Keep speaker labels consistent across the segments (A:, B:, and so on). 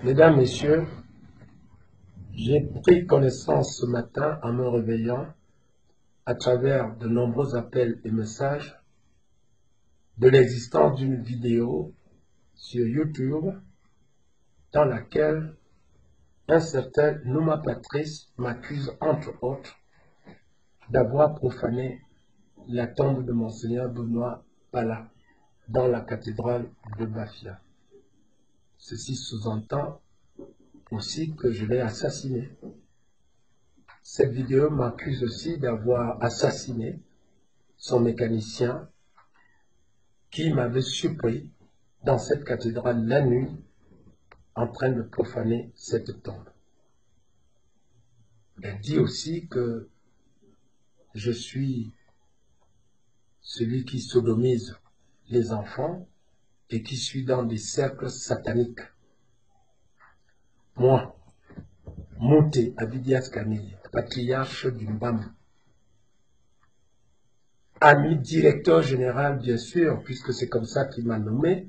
A: Mesdames, Messieurs, j'ai pris connaissance ce matin en me réveillant à travers de nombreux appels et messages de l'existence d'une vidéo sur YouTube dans laquelle un certain Nouma Patrice m'accuse entre autres d'avoir profané la tombe de Monseigneur Benoît Pala dans la cathédrale de Bafia. Ceci sous-entend aussi que je l'ai assassiné. Cette vidéo m'accuse aussi d'avoir assassiné son mécanicien qui m'avait surpris dans cette cathédrale la nuit en train de profaner cette tombe. Elle dit aussi que je suis celui qui sodomise les enfants et qui suis dans des cercles sataniques. Moi, Mouté Abidias Camille, patriarche du Mbam, ami directeur général, bien sûr, puisque c'est comme ça qu'il m'a nommé,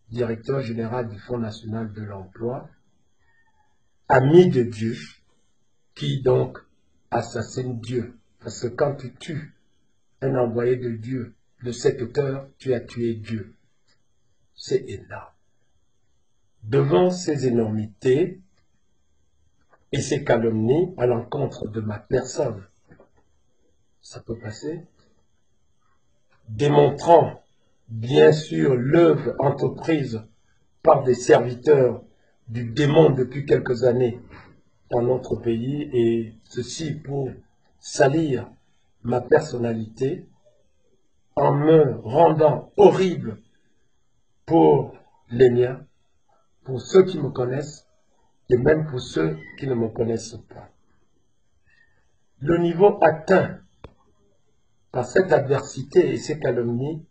A: directeur général du Fonds national de l'emploi, ami de Dieu, qui donc assassine Dieu. Parce que quand tu tues un envoyé de Dieu de cette hauteur, tu as tué Dieu. C'est énorme. Devant ces énormités et ces calomnies à l'encontre de ma personne, ça peut passer, démontrant bien sûr l'œuvre entreprise par des serviteurs du démon depuis quelques années dans notre pays, et ceci pour salir ma personnalité en me rendant horrible pour les miens, pour ceux qui me connaissent et même pour ceux qui ne me connaissent pas. Le niveau atteint par cette adversité et ces calomnies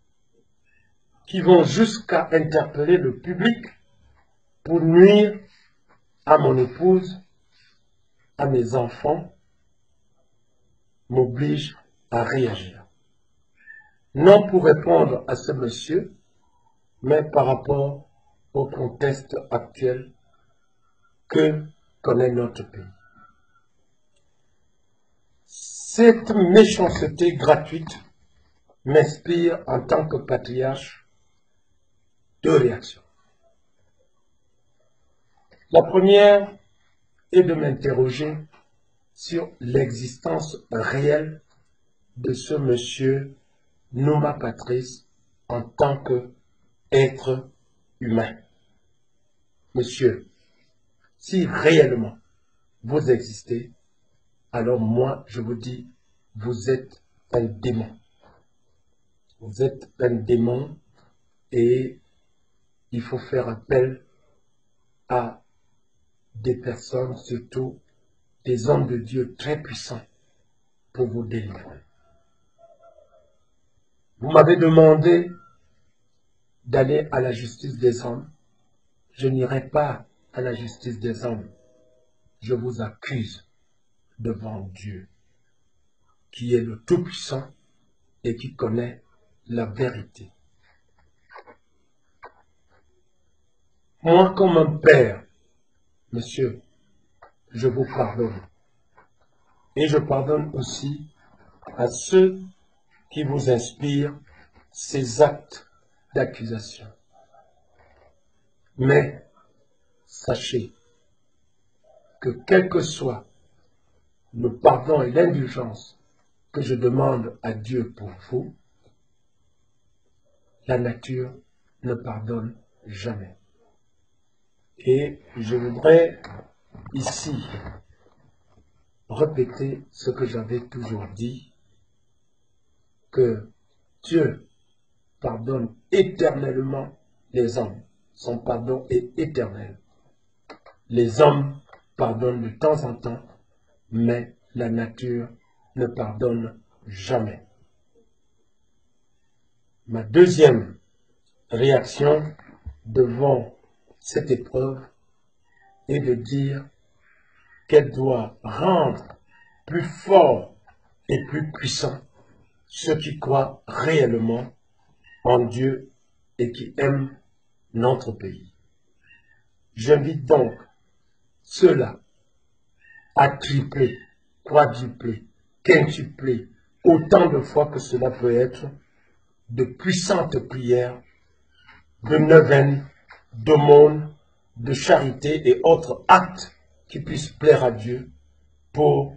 A: qui vont jusqu'à interpeller le public pour nuire à mon épouse, à mes enfants, m'oblige à réagir. Non pour répondre à ce monsieur, mais par rapport au contexte actuel que connaît notre pays. Cette méchanceté gratuite m'inspire en tant que patriarche deux réactions. La première est de m'interroger sur l'existence réelle de ce monsieur Nouma Patrice en tant qu'être humain. Monsieur, si réellement vous existez, alors moi je vous dis, vous êtes un démon. Vous êtes un démon et il faut faire appel à des personnes, surtout des hommes de Dieu très puissants pour vous délivrer. Vous m'avez demandé d'aller à la justice des hommes. Je n'irai pas à la justice des hommes. Je vous accuse devant Dieu, qui est le Tout-Puissant et qui connaît la vérité. Moi, comme un père, monsieur, je vous pardonne. Et je pardonne aussi à ceux qui vous inspirent ces actes d'accusation. Mais sachez que quel que soit le pardon et l'indulgence que je demande à Dieu pour vous, la nature ne pardonne jamais. Et je voudrais ici répéter ce que j'avais toujours dit, que Dieu pardonne éternellement les hommes. Son pardon est éternel. Les hommes pardonnent de temps en temps, mais la nature ne pardonne jamais. Ma deuxième réaction devant cette épreuve est de dire qu'elle doit rendre plus fort et plus puissant ceux qui croient réellement en Dieu et qui aiment notre pays. J'invite donc ceux-là à tripler, quadrupler, quintupler, autant de fois que cela peut être, de puissantes prières, de neuvaines, d'aumônes, de charité et autres actes qui puissent plaire à Dieu pour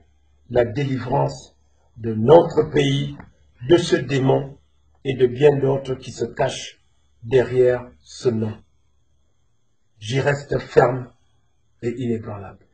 A: la délivrance de notre pays, de ce démon et de bien d'autres qui se cachent derrière ce nom. J'y reste ferme et inébranlable.